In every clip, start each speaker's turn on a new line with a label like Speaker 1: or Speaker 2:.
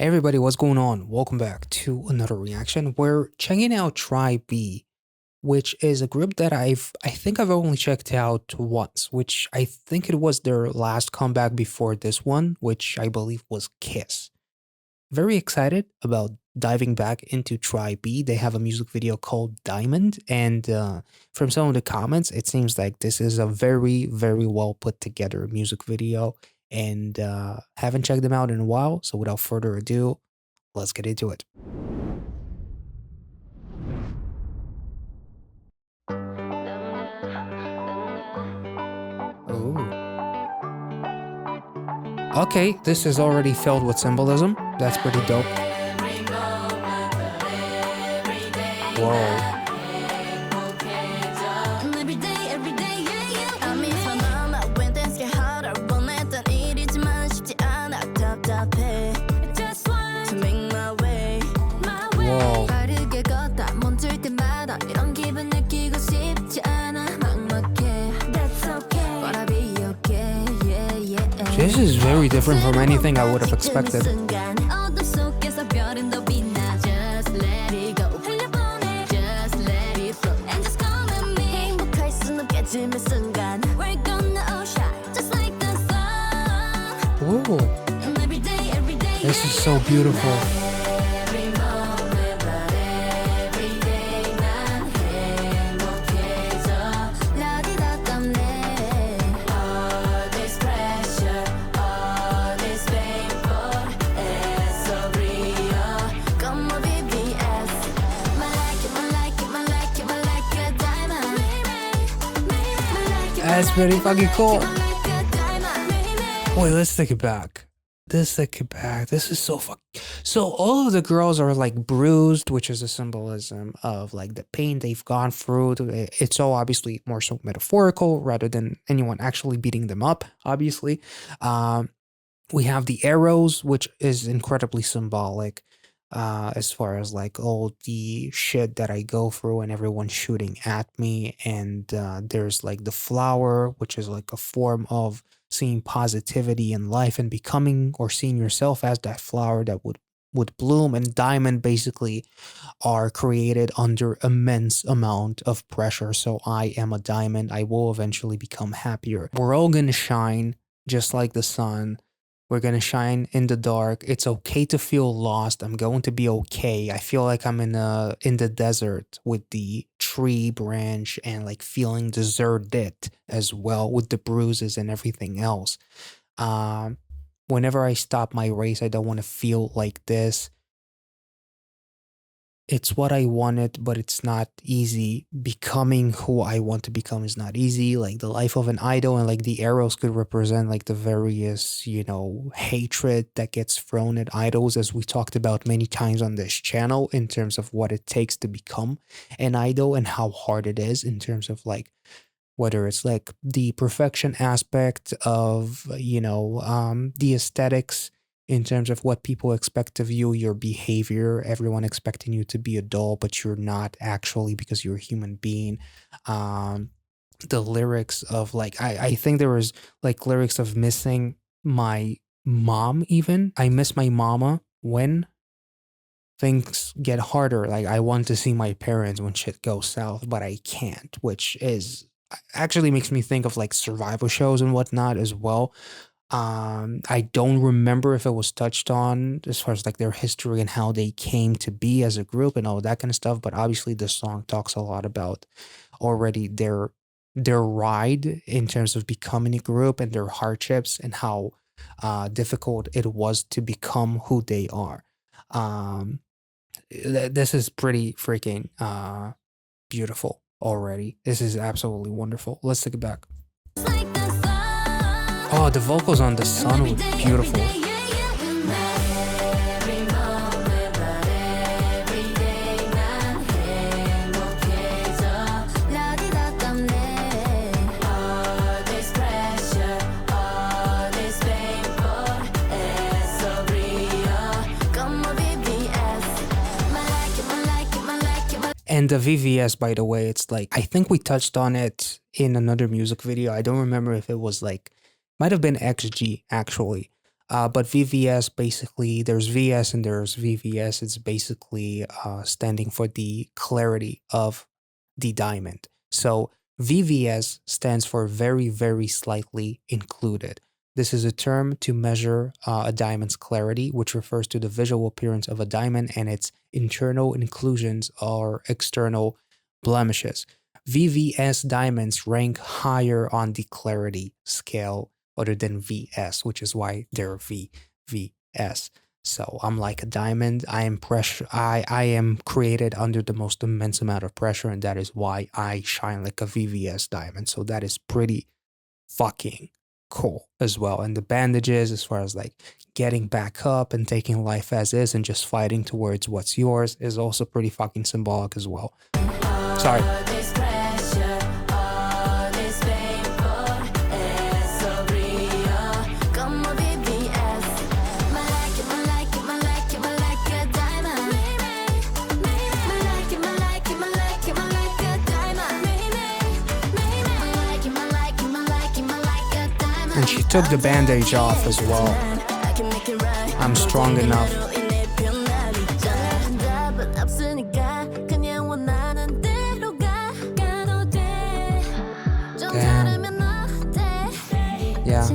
Speaker 1: Everybody, what's going on? Welcome back to another reaction. We're checking out Try B, which is a group that I think I've only checked out once, which I think it was their last comeback before this one, which I believe was Kiss. Very excited about diving back into Try B. They have a music video called Diamond, and from some of the comments, it seems like this is a very, very well put together music video. And haven't checked them out in a while, so without further ado, let's get into it. Ooh. Okay, this is already filled with symbolism. That's pretty dope. Whoa. Whoa. This is very different from anything I would have expected. Ooh. This is so beautiful. That's pretty fucking cool. Wait, let's take it back. This is so So all of the girls are like bruised, which is a symbolism of like the pain they've gone through. It's all obviously more so metaphorical rather than anyone actually beating them up, obviously. We have the arrows, which is incredibly symbolic. As far as like all the shit that I go through and everyone shooting at me. And there's like the flower, which is like a form of seeing positivity in life and becoming or seeing yourself as that flower that would bloom. And diamond basically are created under immense amount of pressure. So I am a diamond. I will eventually become happier. We're all gonna shine just like the sun. We're going to shine in the dark. It's okay to feel lost. I'm going to be okay. I feel like I'm in the desert with the tree branch and like feeling deserted as well with the bruises and everything else. Whenever I stop my race, I don't want to feel like this. It's what I wanted, but it's not easy. Becoming who I want to become is not easy. Like the life of an idol, and like the arrows could represent like the various, hatred that gets thrown at idols, as we talked about many times on this channel, in terms of what it takes to become an idol and how hard it is in terms of like whether it's like the perfection aspect of, the aesthetics in terms of what people expect of you, your behavior, everyone expecting you to be a doll, but you're not actually because you're a human being. The lyrics of like, I think there was like lyrics of missing my mom even. I miss my mama when things get harder. Like I want to see my parents when shit goes south, but I can't, which is actually makes me think of like survival shows and whatnot as well. I don't remember if it was touched on as far as like their history and how they came to be as a group and all that kind of stuff. But obviously, the song talks a lot about already their ride in terms of becoming a group and their hardships and how difficult it was to become who they are. This is pretty freaking beautiful already. This is absolutely wonderful. Let's take it back. Oh, the vocals on The Sun were beautiful. And the VVS, by the way, it's like, I think we touched on it in another music video. I don't remember if it was like, might have been XG actually. But VVS basically, there's VS and there's VVS. It's basically standing for the clarity of the diamond. So VVS stands for very, very slightly included. This is a term to measure a diamond's clarity, which refers to the visual appearance of a diamond and its internal inclusions or external blemishes. VVS diamonds rank higher on the clarity scale other than VS, which is why they're VVS. So I'm like a diamond. I am pressure. I am created under the most immense amount of pressure, and that is why I shine like a VVS diamond. So that is pretty fucking cool as well. And the bandages, as far as like getting back up and taking life as is and just fighting towards what's yours, is also pretty fucking symbolic as well. Sorry. And she took the bandage off as well. I'm strong enough. Damn. Yeah.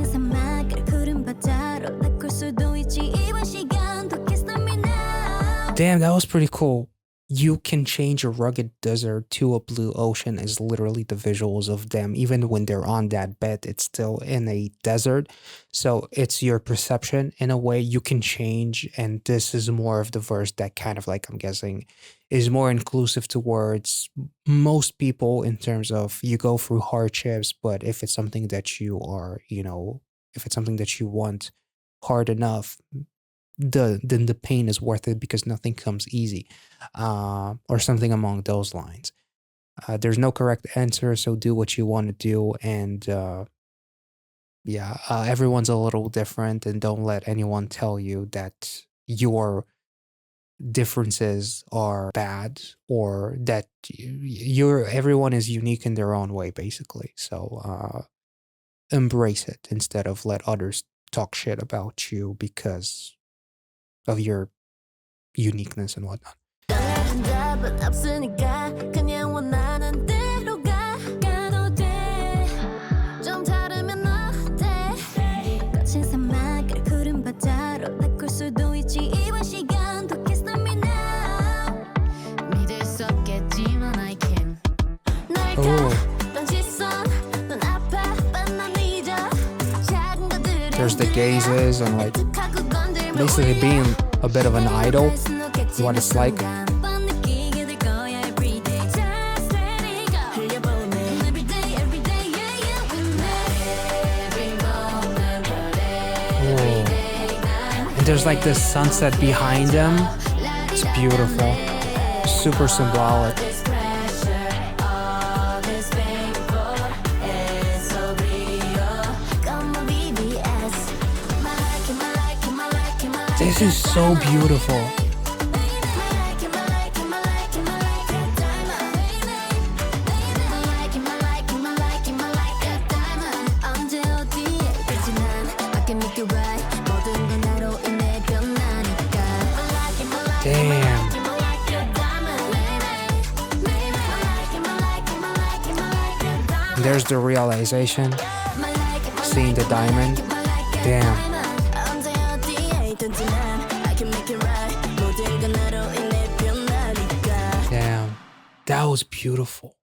Speaker 1: Damn, that was pretty cool. You can change a rugged desert to a blue ocean is literally the visuals of them. Even when they're on that bed, it's still in a desert. So it's your perception in a way you can change. And this is more of the verse that kind of like, I'm guessing, is more inclusive towards most people in terms of you go through hardships, but if it's something that you are, if it's something that you want hard enough, then the pain is worth it because nothing comes easy, or something along those lines. There's no correct answer, so do what you want to do, and everyone's a little different, and don't let anyone tell you that your differences are bad or that everyone is unique in their own way, basically. So embrace it instead of let others talk shit about you because of your uniqueness and whatnot. Oh. There's the gazes and like basically being a bit of an idol, what it's like. And there's like this sunset behind them. It's beautiful, super symbolic. This is so beautiful. Damn. And there's the realization, seeing the diamond. Damn. Damn, that was beautiful.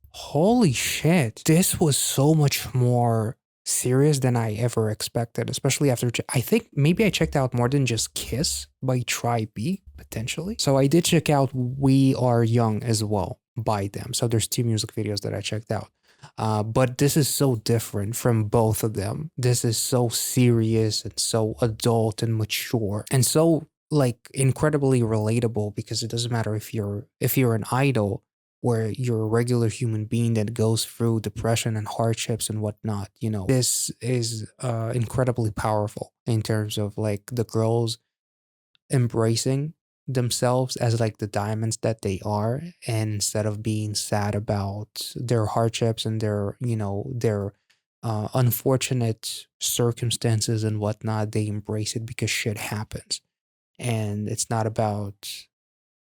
Speaker 1: Holy shit. This was so much more serious than I ever expected, especially after I think maybe I checked out more than just Kiss by Tribe B, potentially. So I did check out We Are Young as well by them. So there's 2 music videos that I checked out. But this is so different from both of them. This is so serious and so adult and mature and so like incredibly relatable because it doesn't matter if you're an idol where you're a regular human being that goes through depression and hardships and whatnot. This is incredibly powerful in terms of like the girls embracing themselves as like the diamonds that they are, and instead of being sad about their hardships and their unfortunate circumstances and whatnot, they embrace it because shit happens. And it's not about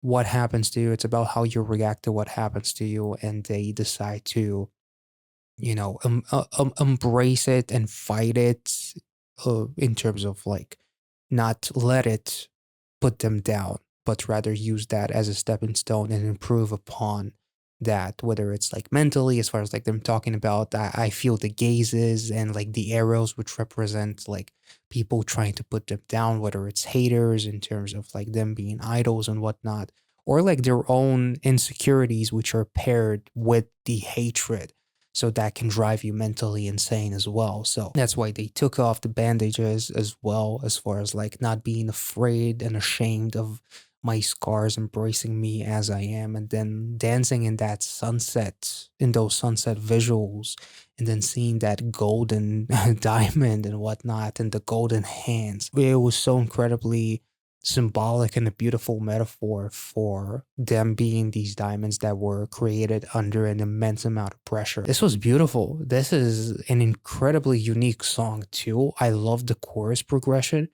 Speaker 1: what happens to you, it's about how you react to what happens to you. And they decide to, embrace it and fight it, in terms of like not let it put them down, but rather use that as a stepping stone and improve upon that, whether it's like mentally, as far as like them talking about, I feel the gazes and like the arrows, which represent like people trying to put them down, whether it's haters in terms of like them being idols and whatnot, or like their own insecurities, which are paired with the hatred. So that can drive you mentally insane as well. So that's why they took off the bandages as well, as far as like not being afraid and ashamed of my scars, embracing me as I am, and then dancing in that sunset, in those sunset visuals, and then seeing that golden diamond and whatnot, and the golden hands. It was so incredibly symbolic and a beautiful metaphor for them being these diamonds that were created under an immense amount of pressure. This was beautiful. This is an incredibly unique song too. I love the chorus progression.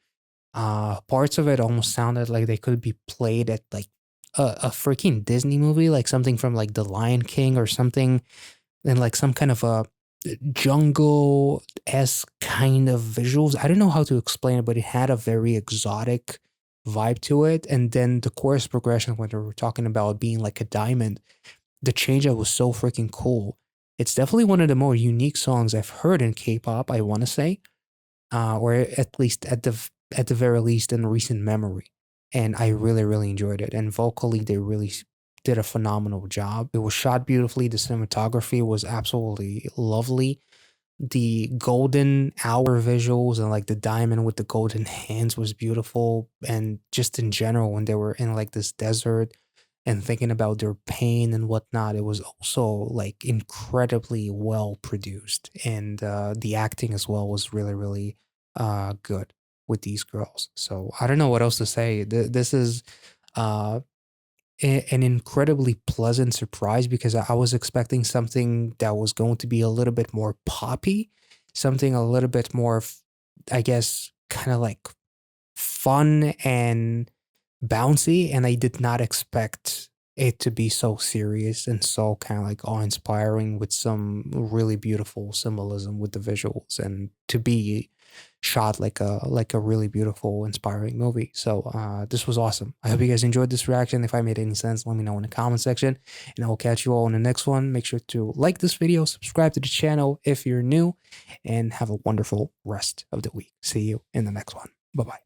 Speaker 1: Parts of it almost sounded like they could be played at like a freaking Disney movie, like something from like The Lion King or something, and like some kind of a jungle-esque kind of visuals. I don't know how to explain it, but it had a very exotic vibe to it. And then the chorus progression, when they were talking about being like a diamond, the change up was so freaking cool. It's definitely one of the more unique songs I've heard in K-pop, I want to say, or at least at the very least in recent memory. And I really, really enjoyed it. And vocally, they really did a phenomenal job. It was shot beautifully. The cinematography was absolutely lovely. The golden hour visuals and like the diamond with the golden hands was beautiful. And just in general, when they were in like this desert and thinking about their pain and whatnot, it was also like incredibly well produced. And the acting as well was really, really good with these girls. So I don't know what else to say. This is uh, an incredibly pleasant surprise, because I was expecting something that was going to be a little bit more poppy, something a little bit more, I guess, kind of like fun and bouncy. And I did not expect it to be so serious and so kind of like awe-inspiring, with some really beautiful symbolism with the visuals, and to be shot like a really beautiful, inspiring movie. So this was awesome. I hope you guys enjoyed this reaction. If I made any sense, let me know in the comment section, and I will catch you all in the next one. Make sure to like this video, subscribe to the channel if you're new, and have a wonderful rest of the week. See you in the next one. Bye bye.